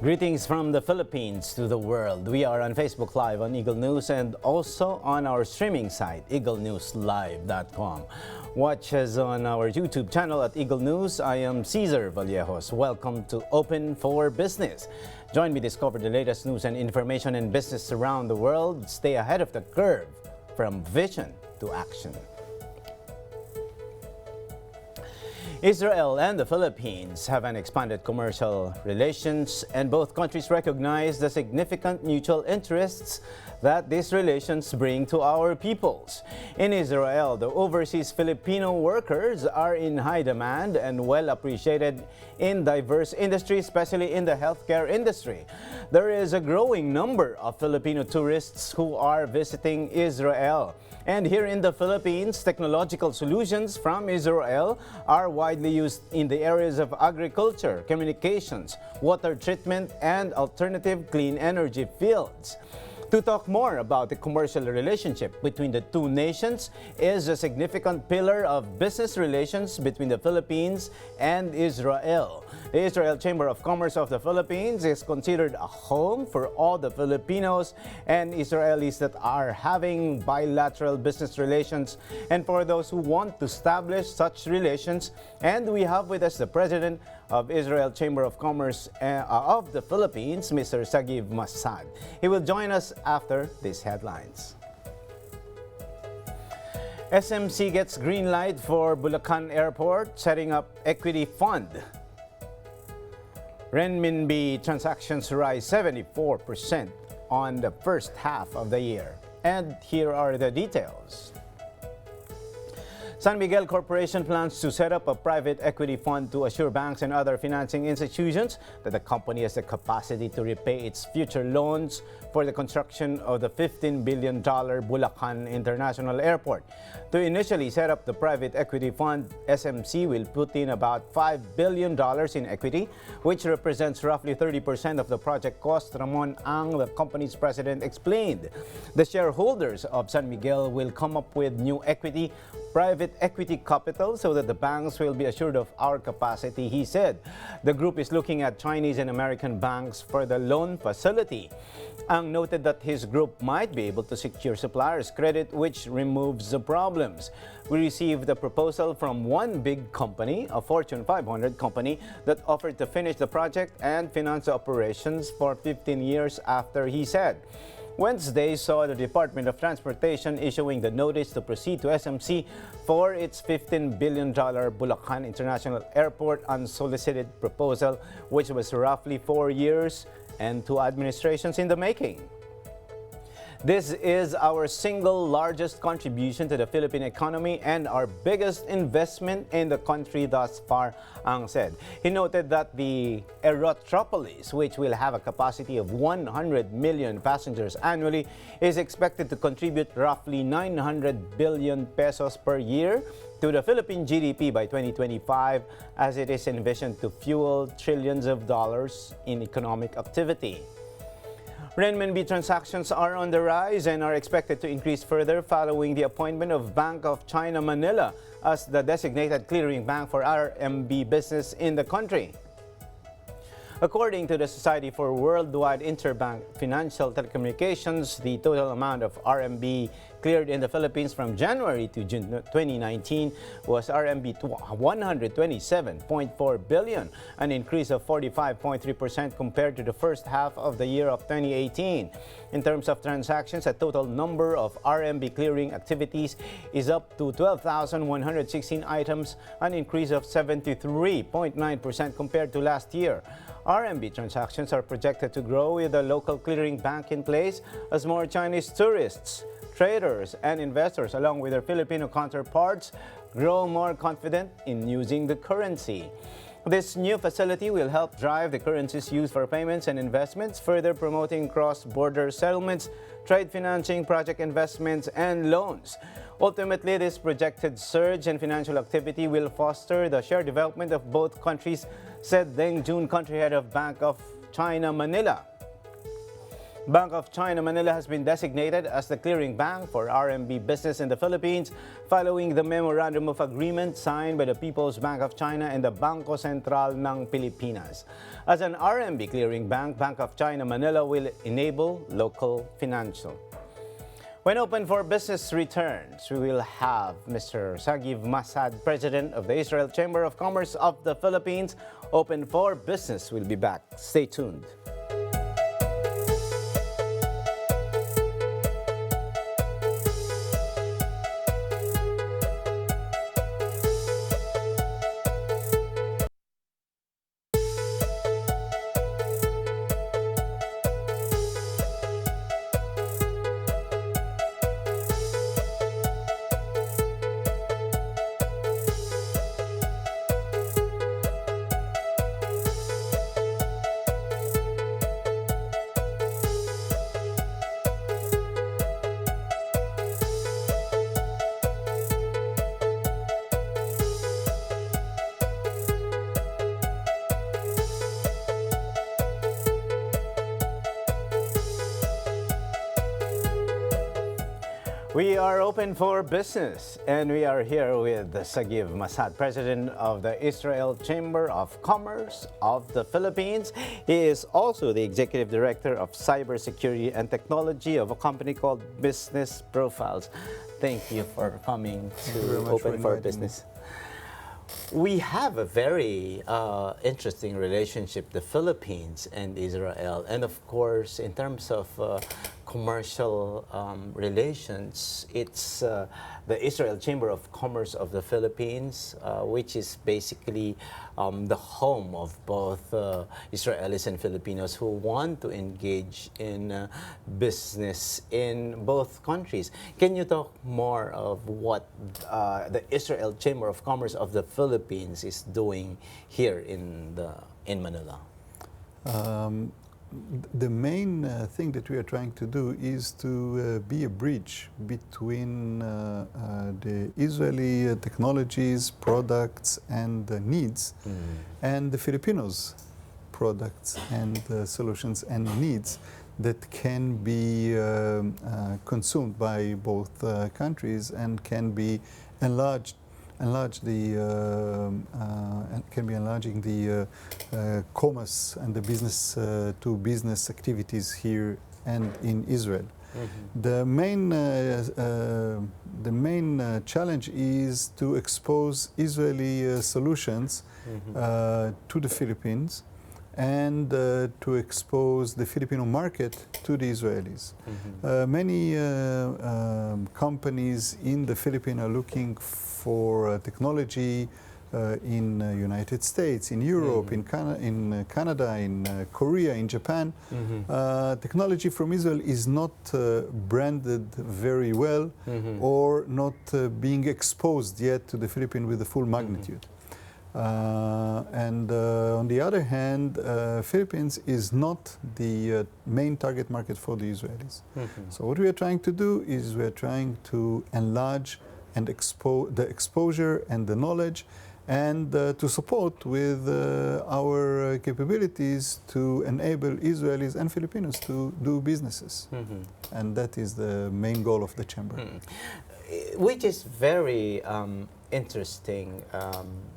Greetings from the Philippines to the world. We are on Facebook Live on Eagle News and also on our streaming site, eaglenewslive.com. Watch us on our YouTube channel at Eagle News. I am Cesar Vallejos. Welcome to Open for Business. Join me to discover the latest news and information in business around the world. Stay ahead of the curve from vision to action. Israel and the Philippines have an expanded commercial relations, and both countries recognize the significant mutual interests that these relations bring to our peoples. In Israel, the overseas Filipino workers are in high demand and well appreciated in diverse industries, especially in the healthcare industry. There is a growing number of Filipino tourists who are visiting Israel. And here in the Philippines, technological solutions from Israel are widely used in the areas of agriculture, communications, water treatment, and alternative clean energy fields. To talk more about the commercial relationship between the two nations is a significant pillar of business relations between the Philippines and Israel. The Israel Chamber of Commerce of the Philippines is considered a home for all the Filipinos and Israelis that are having bilateral business relations and for those who want to establish such relations. And we have with us the President of Israel Chamber of Commerce of the Philippines, Mr. Sagiv Massad. He will join us after these headlines. SMC gets green light for Bulacan Airport, setting up equity fund. Renminbi transactions rise 74% on the first half of the year. And here are the details. San Miguel Corporation plans to set up a private equity fund to assure banks and other financing institutions that the company has the capacity to repay its future loans for the construction of the $15 billion Bulacan International Airport. To initially set up the private equity fund, SMC will put in about $5 billion in equity, which represents roughly 30% of the project cost, Ramon Ang, the company's president, explained. The shareholders of San Miguel will come up with new private equity capital so that the banks will be assured of our capacity, he said. The group is looking at Chinese and American banks for the loan facility. Ang noted that his group might be able to secure suppliers' credit, which removes the problems. We received a proposal from one big company, a Fortune 500 company, that offered to finish the project and finance the operations for 15 years after, he said. Wednesday saw the Department of Transportation issuing the notice to proceed to SMC for its $15 billion Bulacan International Airport unsolicited proposal, which was roughly 4 years and 2 administrations in the making. This is our single largest contribution to the Philippine economy and our biggest investment in the country thus far, Ang said. He noted that the Aerotropolis, which will have a capacity of 100 million passengers annually, is expected to contribute roughly 900 billion pesos per year to the Philippine GDP by 2025, as it is envisioned to fuel trillions of dollars in economic activity. Renminbi transactions are on the rise and are expected to increase further following the appointment of Bank of China Manila as the designated clearing bank for RMB business in the country. According to the Society for Worldwide Interbank Financial Telecommunications, the total amount of RMB cleared in the Philippines from January to June 2019 was RMB 127.4 billion, an increase of 45.3% compared to the first half of the year of 2018. In terms of transactions, the total number of RMB clearing activities is up to 12,116 items, an increase of 73.9% compared to last year. RMB transactions are projected to grow with a local clearing bank in place as more Chinese tourists, traders, and investors, along with their Filipino counterparts, grow more confident in using the currency. This new facility will help drive the currency's use for payments and investments, further promoting cross-border settlements, trade financing, project investments, and loans. Ultimately, this projected surge in financial activity will foster the shared development of both countries, said Deng Jun, country head of Bank of China Manila. Bank of China Manila has been designated as the clearing bank for RMB business in the Philippines following the Memorandum of Agreement signed by the People's Bank of China and the Bangko Sentral ng Pilipinas. As an RMB clearing bank, Bank of China Manila will enable local financial. When Open for Business returns, we will have Mr. Sagiv Massad, President of the Israel Chamber of Commerce of the Philippines. Open for Business will be back. Stay tuned. We are open for business, and we are here with Sagiv Massad, President of the Israel Chamber of Commerce of the Philippines. He is also the Executive Director of Cybersecurity and Technology of a company called Business Profiles. Thank you for coming to Open for Business. We have a very interesting relationship, the Philippines and Israel. And of course, in terms of commercial relations, it's the Israel Chamber of Commerce of the Philippines, which is basically the home of both Israelis and Filipinos who want to engage in business in both countries. Can you talk more of what the Israel Chamber of Commerce of the Philippines is doing here in Manila? The main thing that we are trying to do is to be a bridge between the Israeli technologies, products, and needs, and the Filipinos' products and solutions and needs that can be consumed by both countries and can be enlarging the commerce and the business to business activities here and in Israel. The main challenge is to expose Israeli solutions to the Philippines and to expose the Filipino market to the Israelis. Many companies in the Philippines are looking for technology in United States, in Europe, in Canada, in Korea, in Japan. Technology from Israel is not branded very well or not being exposed yet to the Philippines with the full magnitude. And on the other hand, Philippines is not the main target market for the Israelis. So what we are trying to do is we are trying to enlarge and expose the exposure and the knowledge, and to support with our capabilities to enable Israelis and Filipinos to do businesses. And that is the main goal of the Chamber. Which is very interesting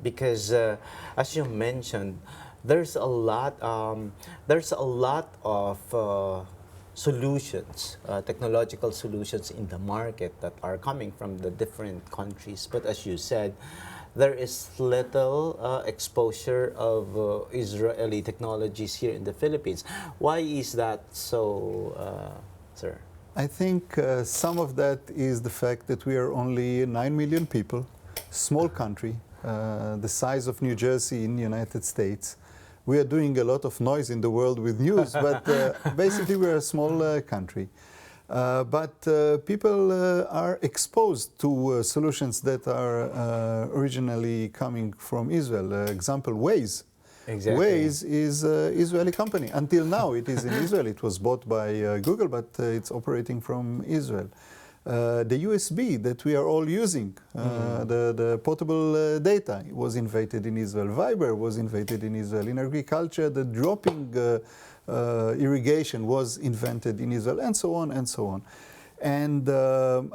because, as you mentioned, there's a lot of solutions, technological solutions in the market that are coming from the different countries. But as you said, there is little exposure of Israeli technologies here in the Philippines. Why is that so, sir? I think some of that is the fact that we are only 9 million people, small country, the size of New Jersey in the United States. We are doing a lot of noise in the world with news, but basically we're a small country. But people are exposed to solutions that are originally coming from Israel. Example, Waze. Exactly. Waze is an Israeli company. Until now, it is in Israel. It was bought by Google, but it's operating from Israel. The USB that we are all using, the portable data was invented in Israel. Viber was invented in Israel. In agriculture, the dropping irrigation was invented in Israel, and so on and so on. And the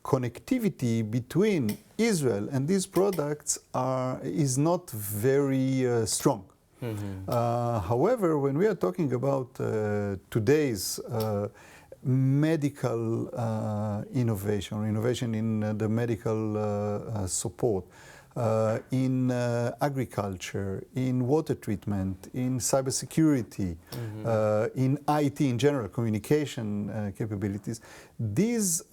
connectivity between Israel and these products is not very strong. However, when we are talking about today's medical innovation, or innovation in the medical support, in agriculture, in water treatment, in cybersecurity, in IT in general, communication capabilities, these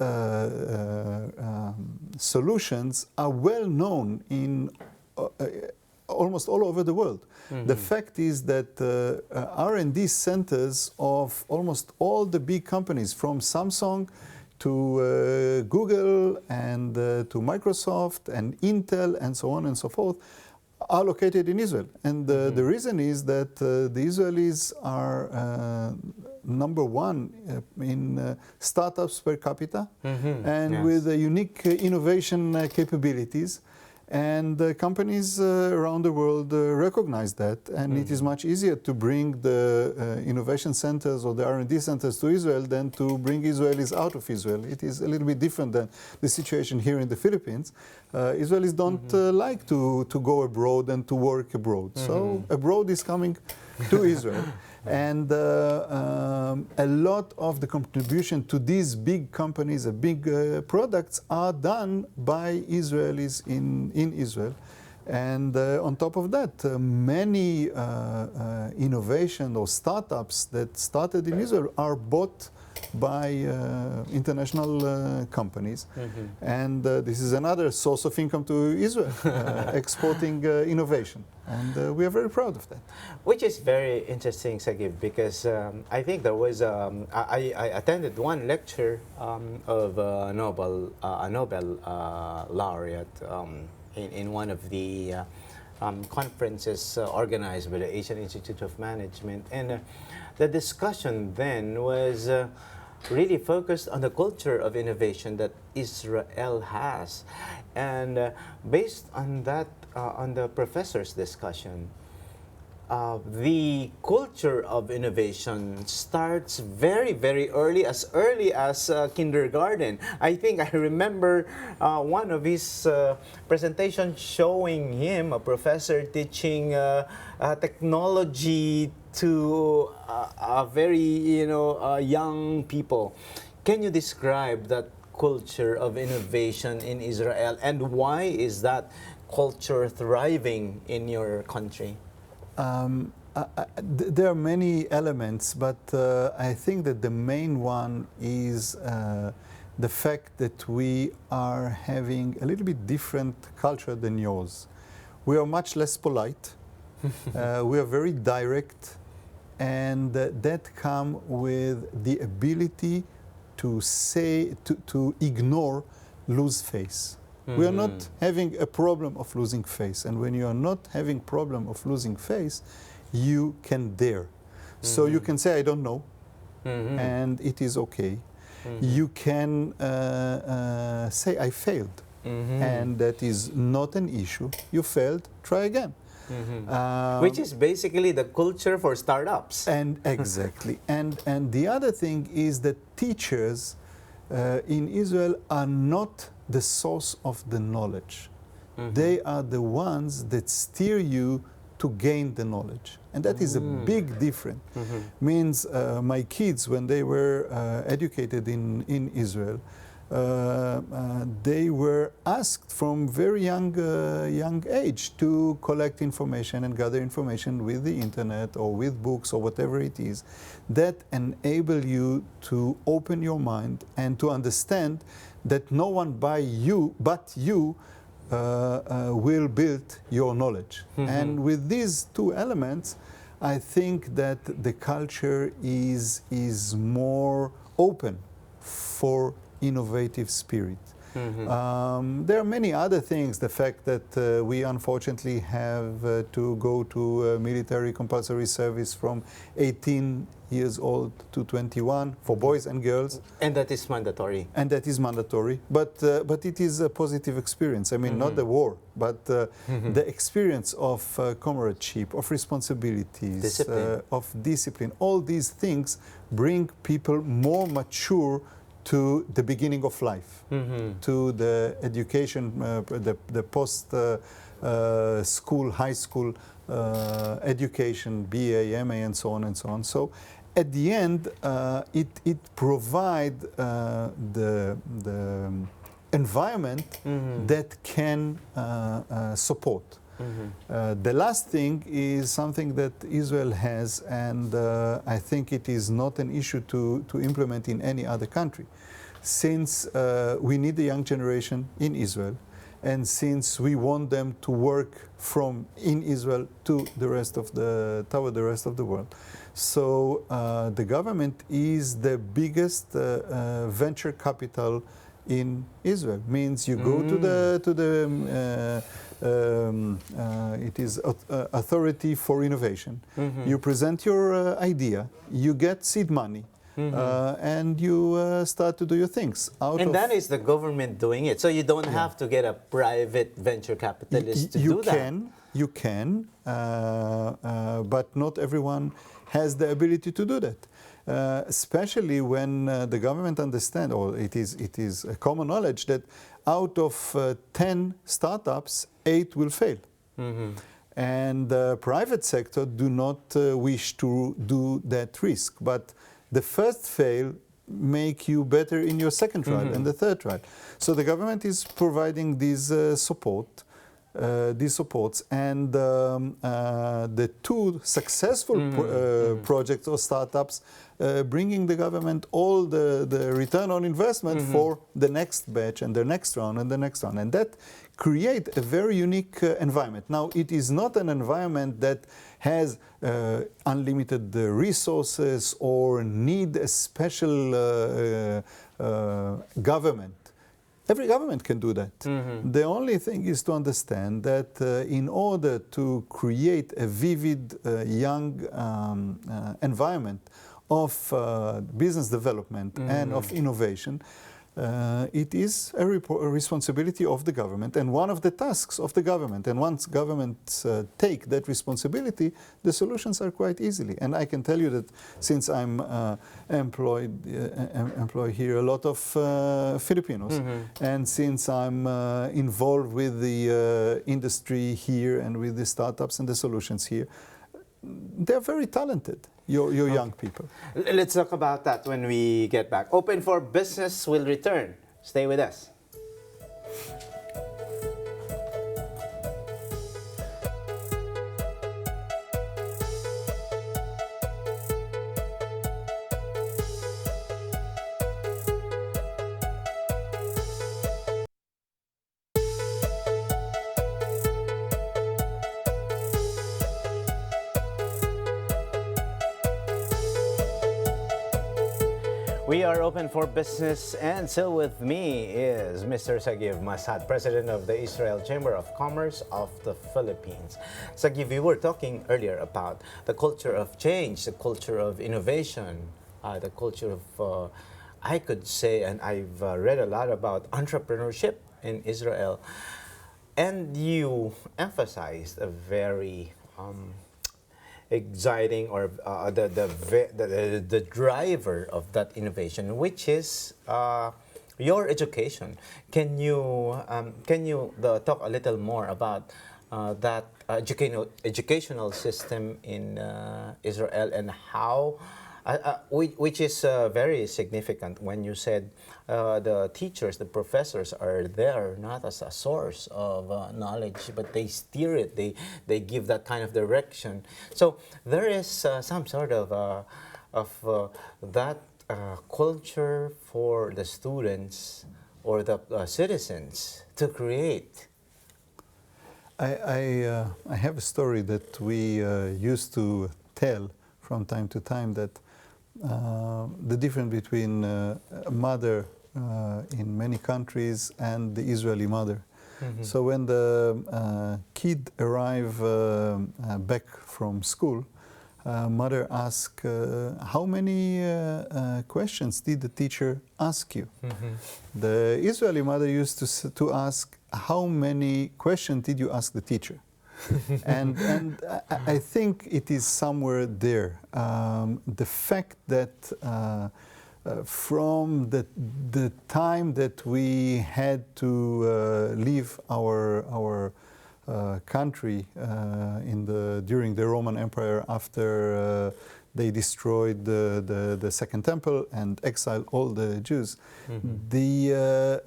solutions are well known in almost all over the world. The fact is that R&D centers of almost all the big companies, from Samsung to Google and to Microsoft and Intel and so on and so forth, are located in Israel. And the reason is that the Israelis are number one in startups per capita, and with unique innovation capabilities. And companies around the world recognize that, and it is much easier to bring the innovation centers or the R&D centers to Israel than to bring Israelis out of Israel. It is a little bit different than the situation here in the Philippines. Israelis don't like to go abroad and to work abroad. So abroad is coming to Israel. And a lot of the contribution to these big companies, big products, are done by Israelis in Israel. And on top of that, many innovation or startups that started in Israel are bought by international companies. And this is another source of income to Israel, exporting innovation. And we are very proud of that. Which is very interesting, Sagiv, because I think there was, I attended one lecture of a Nobel laureate in one of the conferences organized by the Asian Institute of Management. And the discussion then was really focused on the culture of innovation that Israel has. And based on that, on the professor's discussion, the culture of innovation starts very, very early as kindergarten. I think I remember one of his presentations showing him, a professor teaching technology to very young people. Can you describe that culture of innovation in Israel, and why is that culture thriving in your country? There are many elements, but I think that the main one is the fact that we are having a little bit different culture than yours. We are much less polite. We are very direct, and that comes with the ability to ignore lose face. We are not having a problem of losing face, and when you are not having problem of losing face, you can dare. So you can say, I don't know, and it is okay. You can say, I failed, and that is not an issue. You failed, try again. Which is basically the culture for startups. And exactly. And the other thing is that teachers in Israel are not the source of the knowledge. They are the ones that steer you to gain the knowledge. And that is a big difference. Means my kids, when they were educated in Israel, they were asked from very young age to collect information and gather information with the internet or with books or whatever it is that enable you to open your mind and to understand that no one but you will build your knowledge. And with these two elements, I think that the culture is more open for innovative spirit. There are many other things. The fact that we unfortunately have to go to military compulsory service from 18 years old to 21 for boys and girls. And that is mandatory. And that is mandatory. But it is a positive experience. I mean, not the war, but the experience of comradeship, of responsibilities, Discipline. of discipline. All these things bring people more mature to the beginning of life, to the education, the post school, high school education, BA, MA, and so on and so on. So at the end, it provides the environment that can support. The last thing is something that Israel has, and I think it is not an issue to implement in any other country. Since we need the young generation in Israel, and since we want them to work from in Israel to the rest of toward the rest of the world. So the government is the biggest venture capital in Israel. Means you go to the it is Authority for Innovation. You present your idea, you get seed money, and you start to do your things. And that is the government doing it. So you don't have to get a private venture capitalist to do that. You can, but not everyone has the ability to do that. Especially when the government understands, or it is a common knowledge that out of 10 startups, 8 will fail. And the private sector do not wish to do that risk. But the first fail make you better in your second trial and the third trial. So the government is providing these supports, and the 2 successful projects or startups bringing the government all the return on investment for the next batch and the next round and the next round. And that create a very unique environment. Now, it is not an environment that has unlimited resources or need a special government. Every government can do that. The only thing is to understand that in order to create a vivid, young environment of business development and of innovation, it is a responsibility of the government and one of the tasks of the government. And once governments take that responsibility, the solutions are quite easily. And I can tell you that since I'm employ here a lot of Filipinos, and since I'm involved with the industry here and with the startups and the solutions here, they're very talented. Your young people. Let's talk about that when we get back. Open for Business will return. Stay with us. We are open for business, and still with me is Mr. Sagiv Massad, President of the Israel Chamber of Commerce of the Philippines. Sagiv, we were talking earlier about the culture of change, the culture of innovation, the culture of, I could say, and I've read a lot about entrepreneurship in Israel, and you emphasized a very exciting, or the driver of that innovation, which is your education. Can you talk a little more about that educational system in Israel, and how, which is very significant when you said the teachers, the professors are there not as a source of knowledge, but they steer it, they give that kind of direction. So there is some sort of that culture for the students or the citizens to create. I have a story that we used to tell from time to time, that the difference between a mother in many countries, and the Israeli mother. So when the kid arrive back from school, mother ask, how many questions did the teacher ask you? The Israeli mother used to ask, how many questions did you ask the teacher? and I think it is somewhere there. The fact that from the time that we had to leave our country during the Roman Empire, after they destroyed the Second Temple and exiled all the Jews, the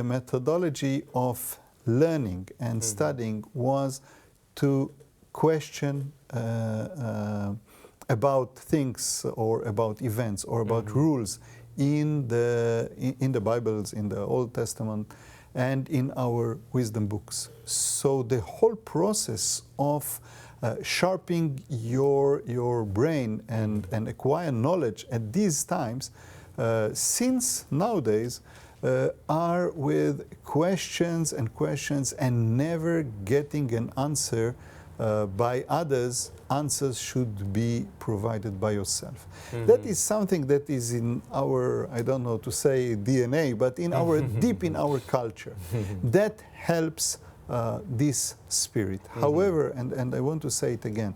methodology of learning and studying was to question about things or about events or about rules in the Bibles, in the Old Testament, and in our wisdom books. So the whole process of sharpening your brain and acquire knowledge at these times, since nowadays, are with questions and never getting an answer by others. Answers should be provided by yourself. That is something that is in our, I don't know to say DNA, but in our deep in our culture. That helps this spirit. However, and I want to say it again,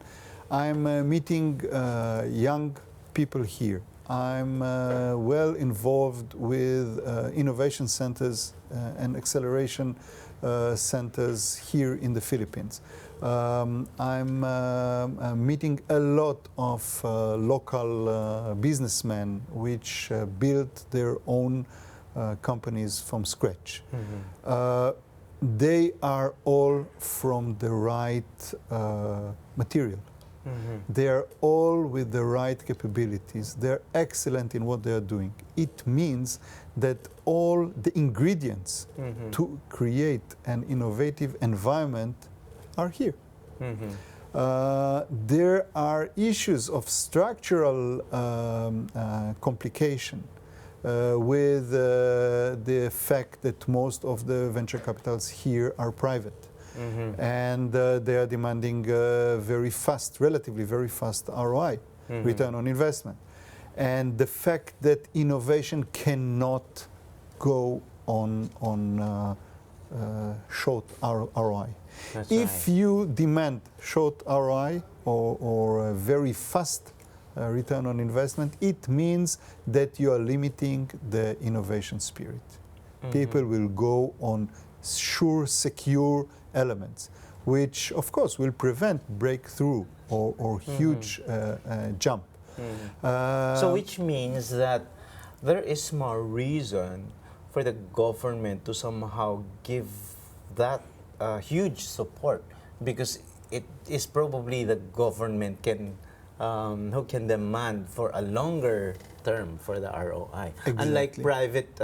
I'm meeting young people here. I'm well involved with innovation centers and acceleration centers here in the Philippines. I'm meeting a lot of local businessmen which built their own companies from scratch. They are all from the right material. They are all with the right capabilities. They're excellent in what they are doing. It means that all the ingredients to create an innovative environment are here. There are issues of structural complication with the fact that most of the venture capitals here are private. And they are demanding relatively very fast ROI, return on investment. And the fact that innovation cannot go on short ROI. If you demand short ROI or a very fast return on investment, it means that you are limiting the innovation spirit. People will go on sure, secure elements, which of course will prevent breakthrough or huge jump. So which means that there is more reason for the government to somehow give that huge support, because it is probably the government who can demand for a longer term for the ROI. Exactly. Unlike private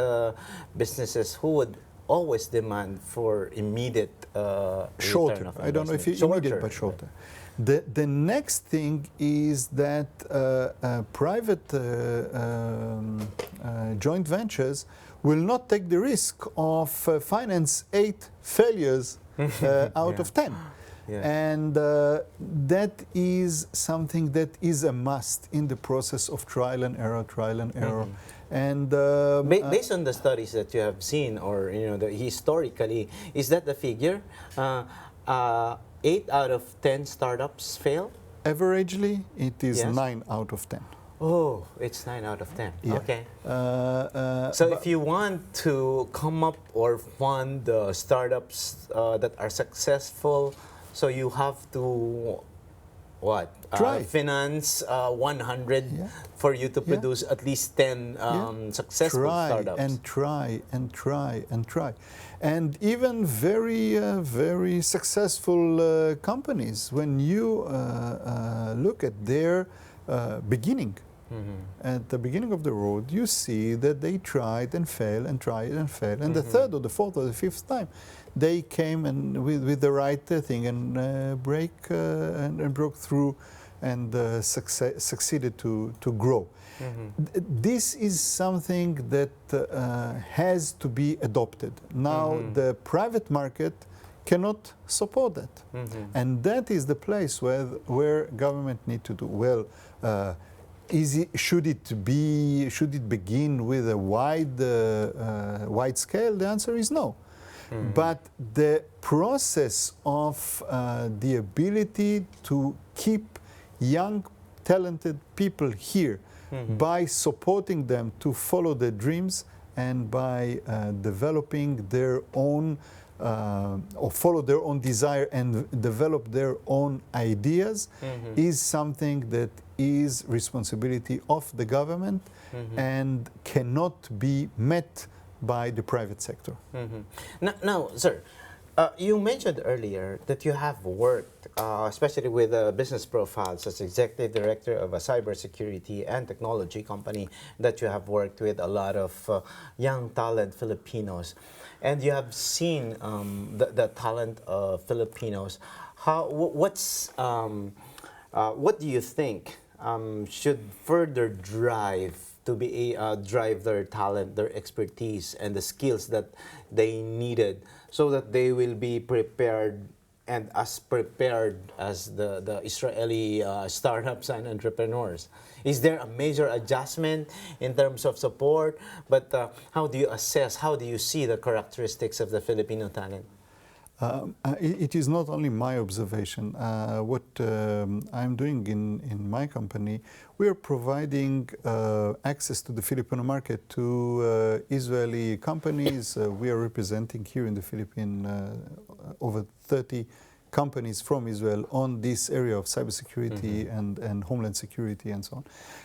businesses who would always demand for immediate shorter. return of I don't know if you immediate, but shorter. The next thing is that private joint ventures will not take the risk of finance 8 failures out of 10. And that is something that is a must in the process of trial and error. And based on the studies that you have seen, or historically, is that the figure? 8 out of 10 startups fail? Averagely, it is 9 out of 10. Oh, it's 9 out of 10. Yeah. Okay. So if you want to come up or fund the startups that are successful, so you have to finance 100 for you to produce at least 10 successful startups. Try. And even very successful companies, when you look at their beginning, at the beginning of the road, you see that they tried and failed and tried and failed. And the third or the fourth or the fifth time, they came and with the right thing and broke through and succeeded to grow. This is something that has to be adopted. Now the private market cannot support that. And that is the place where government need to do well. Should it begin with a wide scale? The answer is no. But the process of the ability to keep young, talented people here by supporting them to follow their dreams and by developing their own or follow their own desire and develop their own ideas is something that is responsibility of the government and cannot be met by the private sector. Now, sir, you mentioned earlier that you have worked, especially with business profiles as executive director of a cybersecurity and technology company, that you have worked with a lot of young talent Filipinos, and you have seen the talent of Filipinos. What do you think should further drive their talent, their expertise, and the skills that they needed, so that they will be prepared and as prepared as the Israeli startups and entrepreneurs? Is there a major adjustment in terms of support? But how do you assess, how do you see the characteristics of the Filipino talent? It is not only my observation. What I'm doing in my company, we are providing access to the Filipino market to Israeli companies. We are representing here in the Philippines over 30 companies from Israel on this area of cybersecurity and homeland security and so on.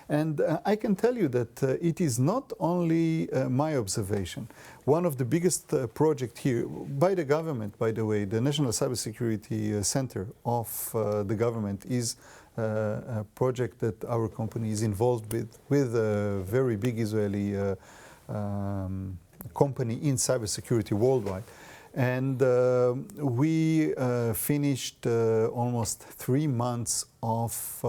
And I can tell you that it is not only my observation. One of the biggest projects here by the government, by the way, the National Cybersecurity Center of the government is a project that our company is involved with a very big Israeli company in cybersecurity worldwide. And we finished almost 3 months of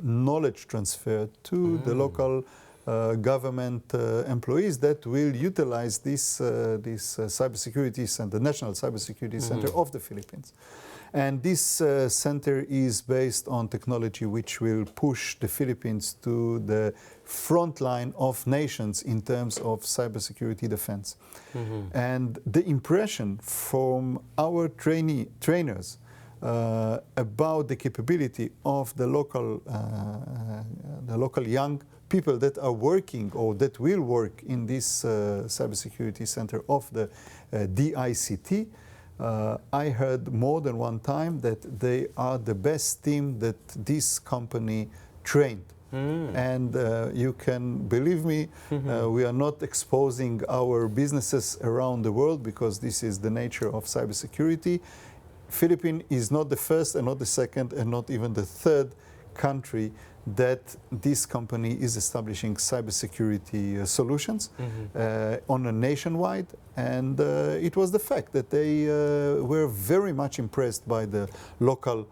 knowledge transfer to the local government employees that will utilize this cybersecurity center, the National Cybersecurity Center of the Philippines. And this center is based on technology which will push the Philippines to the front line of nations in terms of cybersecurity defense. And the impression from our trainers about the capability of the local young people that are working or that will work in this cybersecurity center of the DICT, I heard more than one time that they are the best team that this company trained. And you can believe me, we are not exposing our businesses around the world because this is the nature of cybersecurity. Philippines is not the first and not the second and not even the third country that this company is establishing cybersecurity solutions on a nationwide, and it was the fact that they were very much impressed by the local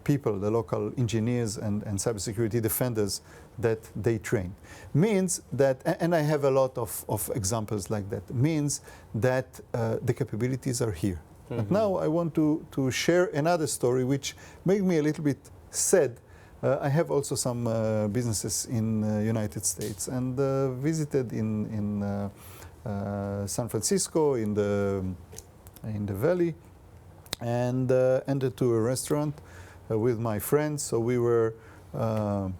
people, the local engineers and cybersecurity defenders that they train. Means that, and I have a lot of examples like that, means that the capabilities are here. But now I want to share another story which made me a little bit sad. I have also some businesses in United States and visited in San Francisco in the Valley, and entered to a restaurant with my friends. So we were a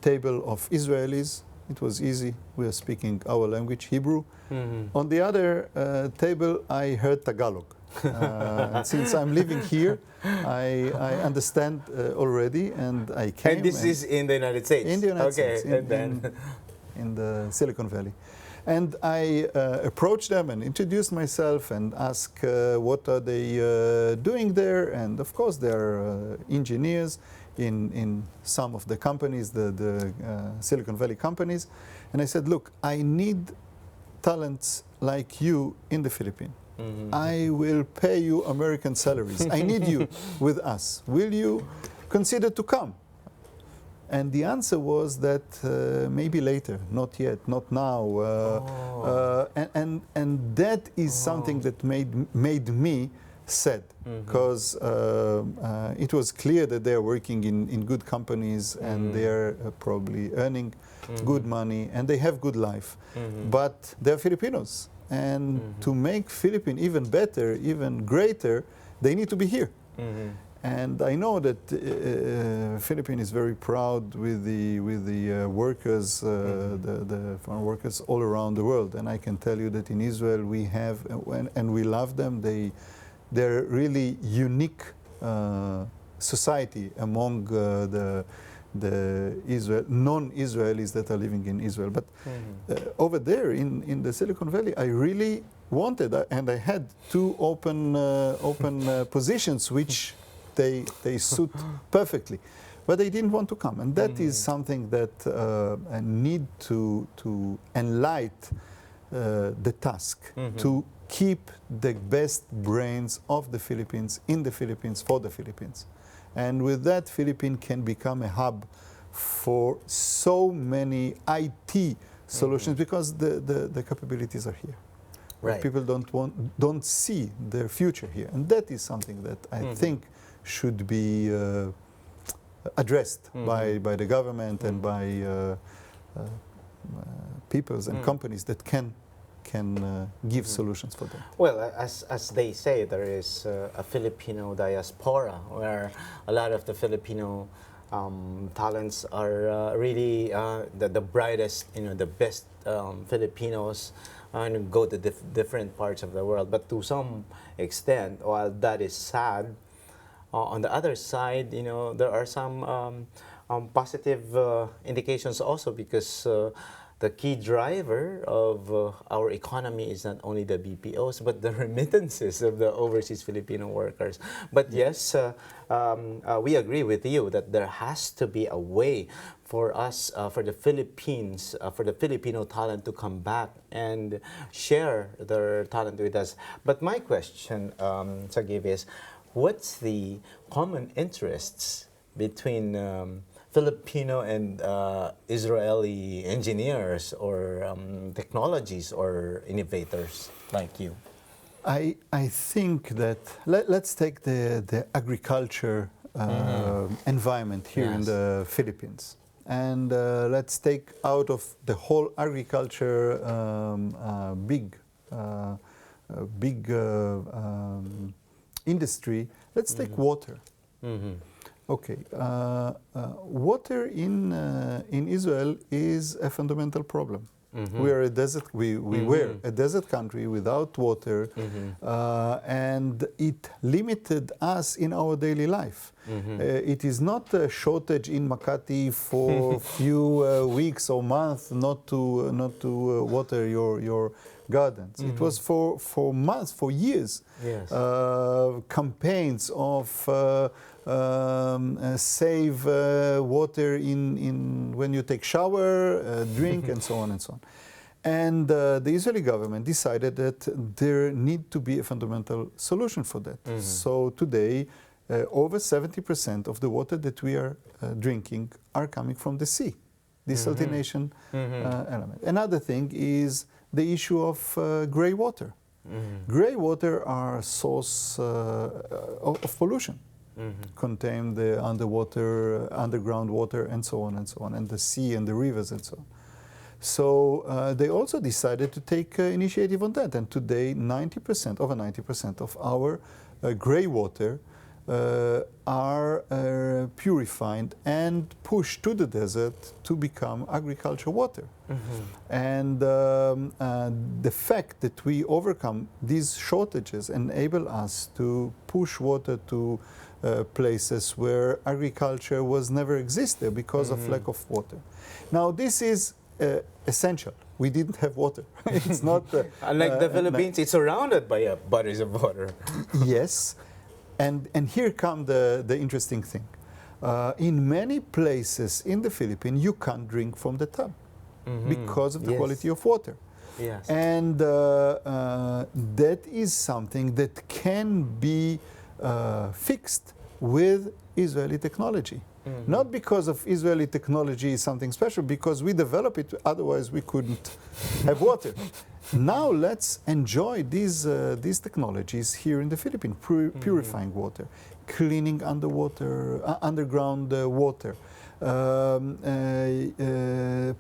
table of Israelis. It was easy. We are speaking our language, Hebrew. On the other table, I heard Tagalog. And since I'm living here, I understand already, and I came. And this is in the United States? In the United States, in the Silicon Valley. And I approached them and introduced myself and asked what are they doing there. And of course, they are engineers in some of the companies, the Silicon Valley companies. And I said, look, I need talents like you in the Philippines. I will pay you American salaries. I need you with us. Will you consider to come? And the answer was that maybe later, not yet, not now. And that is something that made me sad, because it was clear that they are working in good companies and they are probably earning good money and they have good life. But they're Filipinos. And to make Philippines even better, even greater, they need to be here. And I know that Philippines is very proud with the workers, the farm workers all around the world. And I can tell you that in Israel we have, and we love them. They're really unique society among the non-Israelis that are living in Israel. But over there in the Silicon Valley, I really wanted, and I had two open positions which they suit perfectly, but they didn't want to come, and that is something that I need to enlighten the task to keep the best brains of the Philippines in the Philippines for the Philippines, and with that, Philippines can become a hub for so many IT solutions because the capabilities are here. Right. People don't see their future here, and that is something that I think should be addressed by the government and by peoples and companies that can give solutions for them. Well, as they say, there is a Filipino diaspora where a lot of the Filipino talents are really the brightest, the best Filipinos and go to different parts of the world. But to some extent, while that is sad, on the other side, there are some positive indications also, because the key driver of our economy is not only the BPOs, but the remittances of the overseas Filipino workers. But yes, we agree with you that there has to be a way for us, for the Philippines, for the Filipino talent to come back and share their talent with us. But my question, Sagiv, is what's the common interests between Filipino and Israeli engineers or technologies or innovators like you? I think that let's take the agriculture environment here in the Philippines, and let's take out of the whole agriculture big industry. Let's take water. Okay, water in Israel is a fundamental problem. We are a desert. We were a desert country without water, and it limited us in our daily life. It is not a shortage in Makati for few weeks or months not to water your gardens. It was for months, for years. Yes. Campaigns of save water in when you take shower, drink, and so on and so on. And the Israeli government decided that there need to be a fundamental solution for that. So today, over 70% of the water that we are drinking are coming from the sea, desalination element. Another thing is the issue of gray water. Gray water are a source of pollution. Contain the underground water, and so on, and the sea and the rivers and so on. So they also decided to take initiative on that. And today, over 90% of our gray water are purified and pushed to the desert to become agriculture water. And the fact that we overcome these shortages enable us to push water to places where agriculture was never existed because of lack of water. Now this is essential. We didn't have water. It's not unlike the Philippines. It's surrounded by bodies of water. Yes, and here come the interesting thing. In many places in the Philippines, you can't drink from the tap because of the quality of water. Yes. And that is something that can be fixed with Israeli technology. Not because of Israeli technology is something special, because we develop it, otherwise we couldn't have water. Now let's enjoy these technologies here in the Philippines, purifying water, cleaning underground water,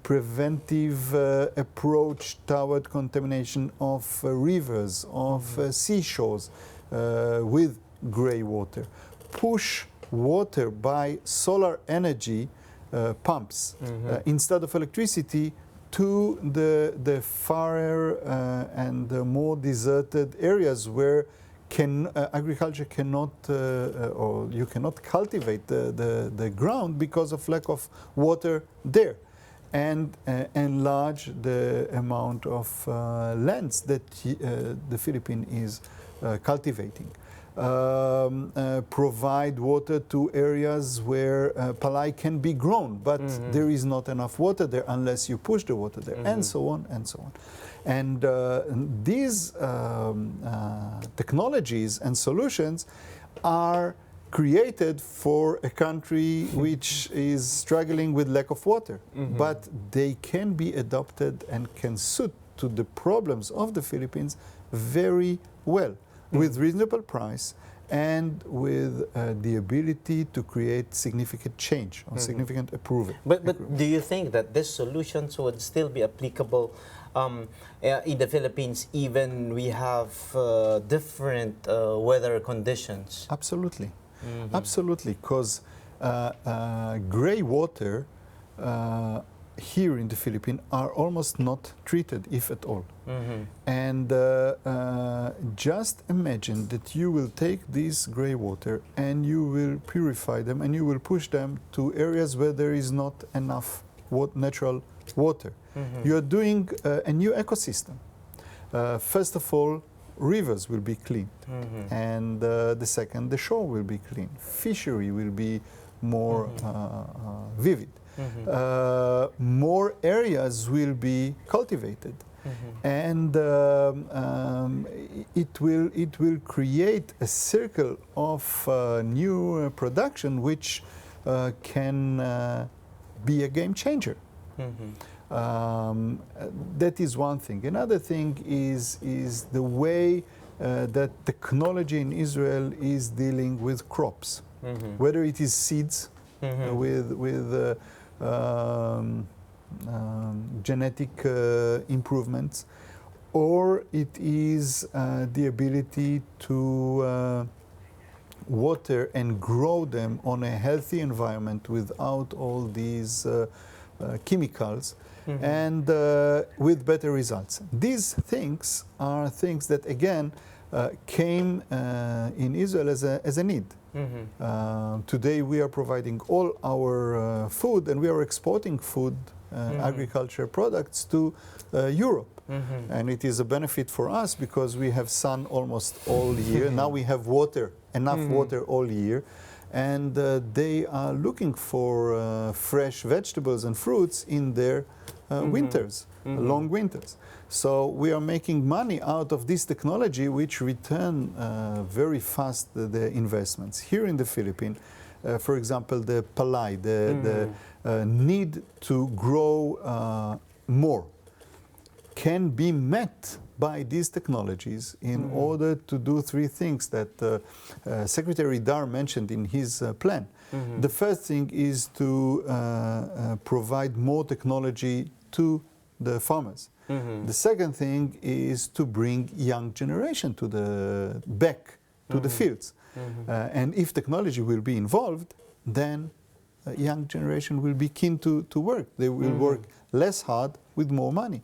preventive approach toward contamination of rivers, of seashores with gray water, push water by solar energy pumps instead of electricity to the far and more deserted areas where agriculture cannot or you cannot cultivate the ground because of lack of water there, and enlarge the amount of lands that the Philippines is cultivating. Provide water to areas where palay can be grown, but there is not enough water there unless you push the water there, and so on and so on. And these technologies and solutions are created for a country which is struggling with lack of water, but they can be adopted and can suit to the problems of the Philippines very well, with reasonable price and with the ability to create significant change or significant approval. But do you think that these solutions would still be applicable in the Philippines, even we have different weather conditions? Absolutely. Absolutely, because gray water here in the Philippines are almost not treated, if at all. And just imagine that you will take this gray water and you will purify them and you will push them to areas where there is not enough natural water. You are doing a new ecosystem. First of all, rivers will be cleaned, and the second, the shore will be clean. Fishery will be more vivid. More areas will be cultivated, and it will create a circle of new production which can be a game changer. That is one thing. Another thing is the way that technology in Israel is dealing with crops, whether it is seeds with genetic improvements, or it is the ability to water and grow them on a healthy environment without all these chemicals, and with better results. These things are things that, again, came in Israel as a need. Today we are providing all our food, and we are exporting food, agriculture products to Europe. And it is a benefit for us because we have sun almost all year. Now we have water, enough water all year. And they are looking for fresh vegetables and fruits in their winters, long winters. So we are making money out of this technology, which return very fast the investments. Here in the Philippines, for example, the palay, the need to grow more can be met by these technologies in order to do three things that Secretary Dar mentioned in his plan. The first thing is to provide more technology to the farmers. The second thing is to bring young generation back to the fields. And if technology will be involved, then young generation will be keen to work. They will work less hard with more money.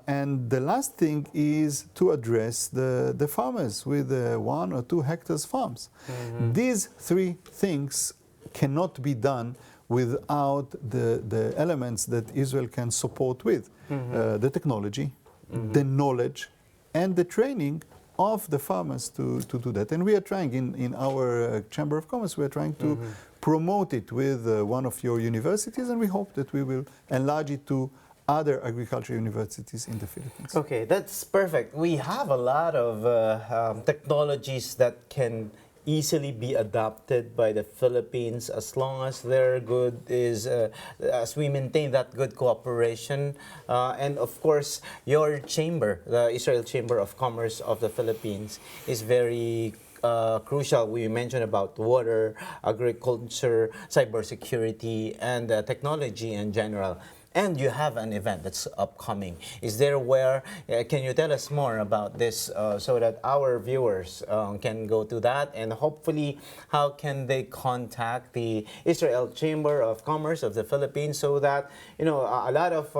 And the last thing is to address the farmers with 1 or 2 hectares farms. These three things cannot be done without the elements that Israel can support with. The technology, the knowledge, and the training of the farmers to do that. And we are trying in our Chamber of Commerce, we are trying to promote it with one of your universities, and we hope that we will enlarge it to other agriculture universities in the Philippines. Okay, that's perfect. We have a lot of technologies that can easily be adopted by the Philippines as long as their good is, as we maintain that good cooperation. And of course, your chamber, the Israel Chamber of Commerce of the Philippines, is very crucial. We mentioned about water, agriculture, cybersecurity, and technology in general. And you have an event that's upcoming. Is there where, can you tell us more about this so that our viewers can go to that? And hopefully, how can they contact the Israel Chamber of Commerce of the Philippines so that, you know, a lot of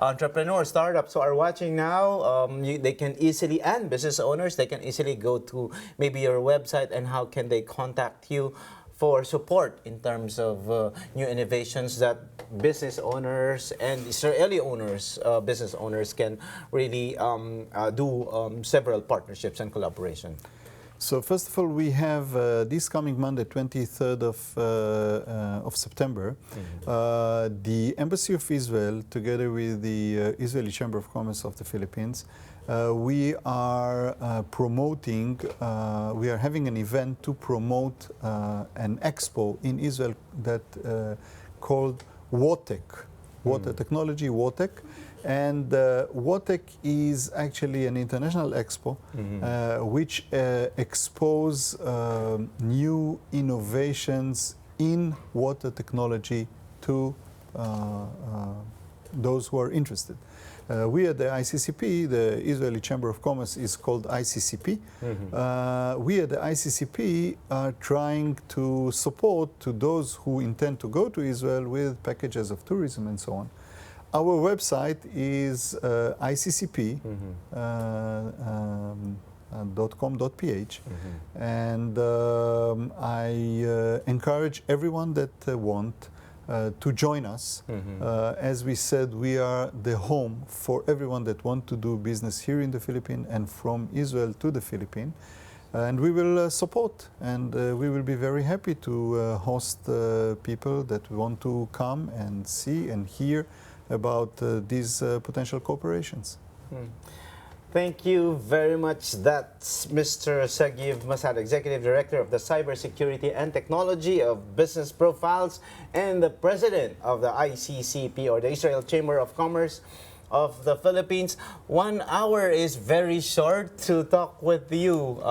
entrepreneurs, startups who are watching now, they can easily, and business owners, they can easily go to maybe your website, and how can they contact you for support in terms of new innovations that business owners and Israeli owners, business owners can really do several partnerships and collaboration? So first of all, we have this coming Monday, 23rd of September, the Embassy of Israel, together with the Israeli Chamber of Commerce of the Philippines, we are promoting, we are having an event to promote an expo in Israel that called WATEC, Water Technology, WATEC. And WATEC is actually an international expo which expose new innovations in water technology to those who are interested. We at the ICCP, the Israeli Chamber of Commerce is called ICCP. We at the ICCP are trying to support to those who intend to go to Israel with packages of tourism and so on. Our website is iccp.com.ph, and I encourage everyone that want to join us. As we said, we are the home for everyone that want to do business here in the Philippines and from Israel to the Philippines. And we will support, and we will be very happy to host people that want to come and see and hear about these potential corporations. Thank you very much. That's Mr. Sagiv Massad, Executive Director of the Cybersecurity and Technology of Business Profiles and the President of the ICCP, or the Israel Chamber of Commerce of the Philippines. 1 hour is very short to talk with you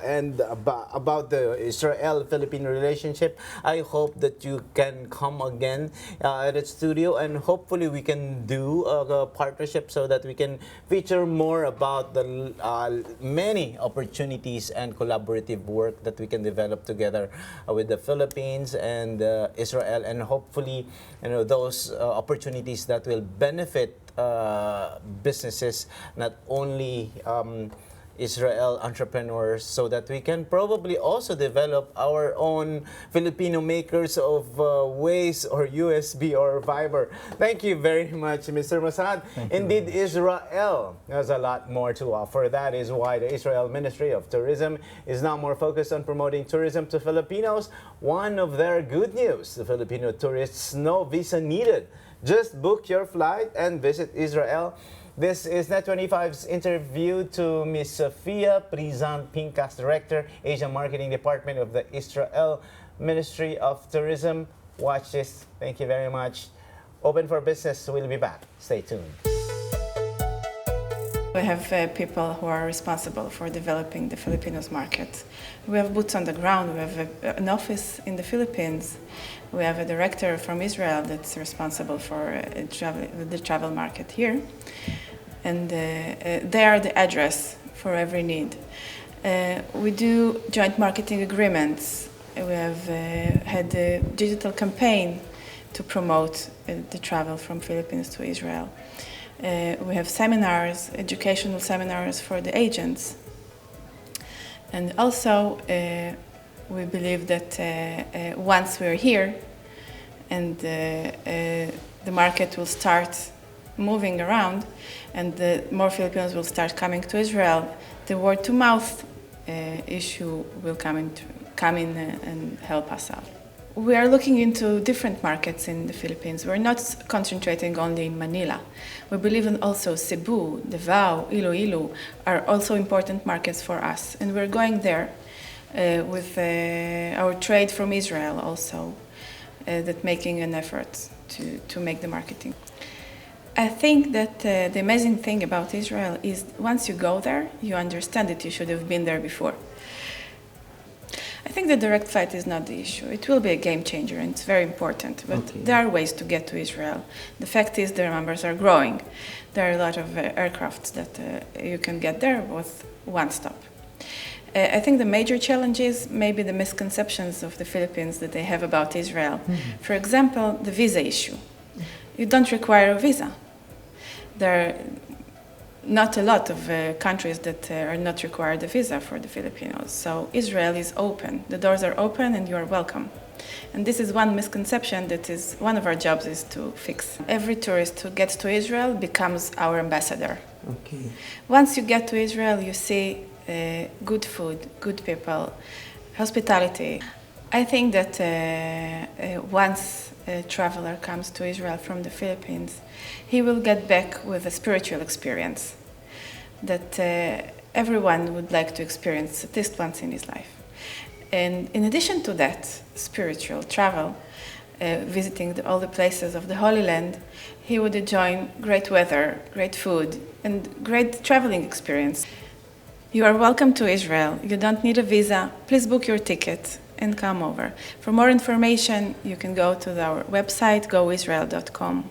and about the Israel-Philippine relationship. I hope that you can come again at the studio, and hopefully we can do a partnership so that we can feature more about the many opportunities and collaborative work that we can develop together with the Philippines and Israel, and hopefully, you know, those opportunities that will benefit businesses, not only Israel entrepreneurs, so that we can probably also develop our own Filipino makers of Waze or USB or Viber. Thank you very much, Mr. Massad. Indeed, Israel has a lot more to offer. That is why the Israel Ministry of Tourism is now more focused on promoting tourism to Filipinos. One of their good news, the Filipino tourists, no visa needed. Just book your flight and visit Israel. This is Net25's interview to Ms. Sofia Prizan-Pincas, Director, Asia Marketing Department of the Israel Ministry of Tourism. Watch this. Thank you very much. Open for Business. We'll be back. Stay tuned. We have people who are responsible for developing the Filipinos market. We have boots on the ground. We have an office in the Philippines. We have a director from Israel that's responsible for the travel market here. And they are the address for every need. We do joint marketing agreements. We have had a digital campaign to promote the travel from Philippines to Israel. We have seminars, educational seminars for the agents. And also, we believe that once we're here and the market will start moving around and more Filipinos will start coming to Israel, the word-to-mouth issue will come in and help us out. We are looking into different markets in the Philippines. We're not concentrating only in Manila. We believe in also Cebu, Davao, Iloilo are also important markets for us. And we're going there with our trade from Israel also, that making an effort to make the marketing. I think that the amazing thing about Israel is once you go there, you understand that you should have been there before. I think the direct flight is not the issue. It will be a game changer and it's very important, but there are ways to get to Israel. The fact is the numbers are growing. There are a lot of aircrafts that you can get there with one stop. I think the major challenge is maybe the misconceptions of the Philippines that they have about Israel. For example, the visa issue. You don't require a visa. There are not a lot of countries that are not required a visa for the Filipinos. So Israel is open. The doors are open and you are welcome. And this is one misconception that is one of our jobs is to fix. Every tourist who gets to Israel becomes our ambassador. Okay. Once you get to Israel, you see good food, good people, hospitality. I think that once a traveler comes to Israel from the Philippines, he will get back with a spiritual experience that everyone would like to experience at least once in his life. And in addition to that spiritual travel, visiting all the places of the Holy Land, he would enjoy great weather, great food, and great traveling experience. You are welcome to Israel. You don't need a visa. Please book your ticket and come over. For more information, you can go to our website, goisrael.com.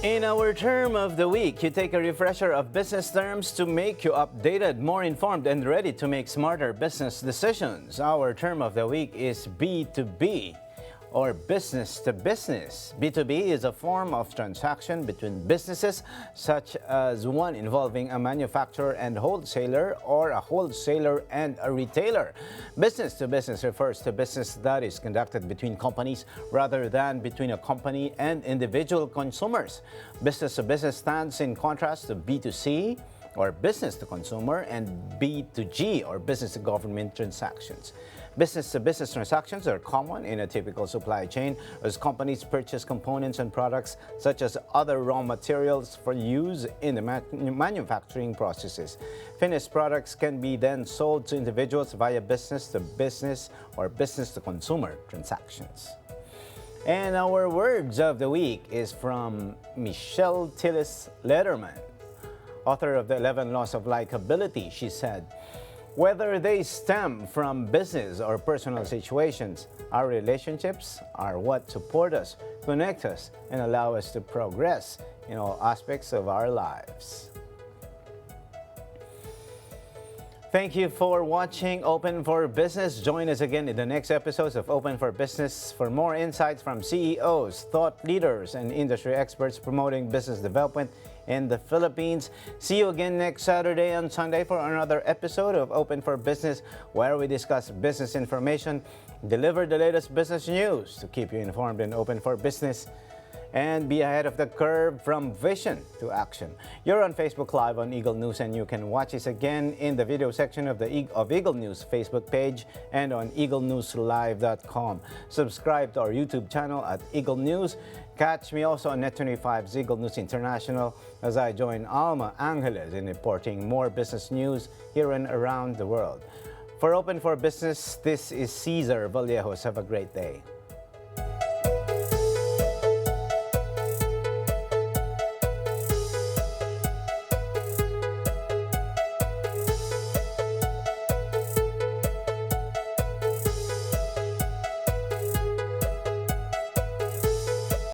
In our term of the week, you take a refresher of business terms to make you updated, more informed, and ready to make smarter business decisions. Our term of the week is B2B, or business to business. B2B is a form of transaction between businesses, such as one involving a manufacturer and wholesaler, or a wholesaler and a retailer. Business to business refers to business that is conducted between companies rather than between a company and individual consumers. Business to business stands in contrast to B2C, or business to consumer, and B2G, or business to government transactions. Business-to-business transactions are common in a typical supply chain as companies purchase components and products such as other raw materials for use in the manufacturing processes. Finished products can be then sold to individuals via business-to-business or business-to-consumer transactions. And our words of the week is from Michelle Tillis Lederman, author of the 11 Laws of Likability. She said, "Whether they stem from business or personal situations, our relationships are what support us, connect us, and allow us to progress in all aspects of our lives." Thank you for watching Open for Business. Join us again in the next episodes of Open for Business for more insights from CEOs, thought leaders, and industry experts promoting business development in the Philippines. See you again next Saturday and Sunday for another episode of Open for Business, where we discuss business information, deliver the latest business news to keep you informed and open for business, and be ahead of the curve from vision to action. You're on Facebook Live on Eagle News, and you can watch us again in the video section of Eagle News Facebook page and on eaglenewslive.com. Subscribe to our YouTube channel at Eagle News. Catch me also on Net25's Eagle News International as I join Alma Angeles in reporting more business news here and around the world. For Open for Business, this is Cesar Vallejos. Have a great day.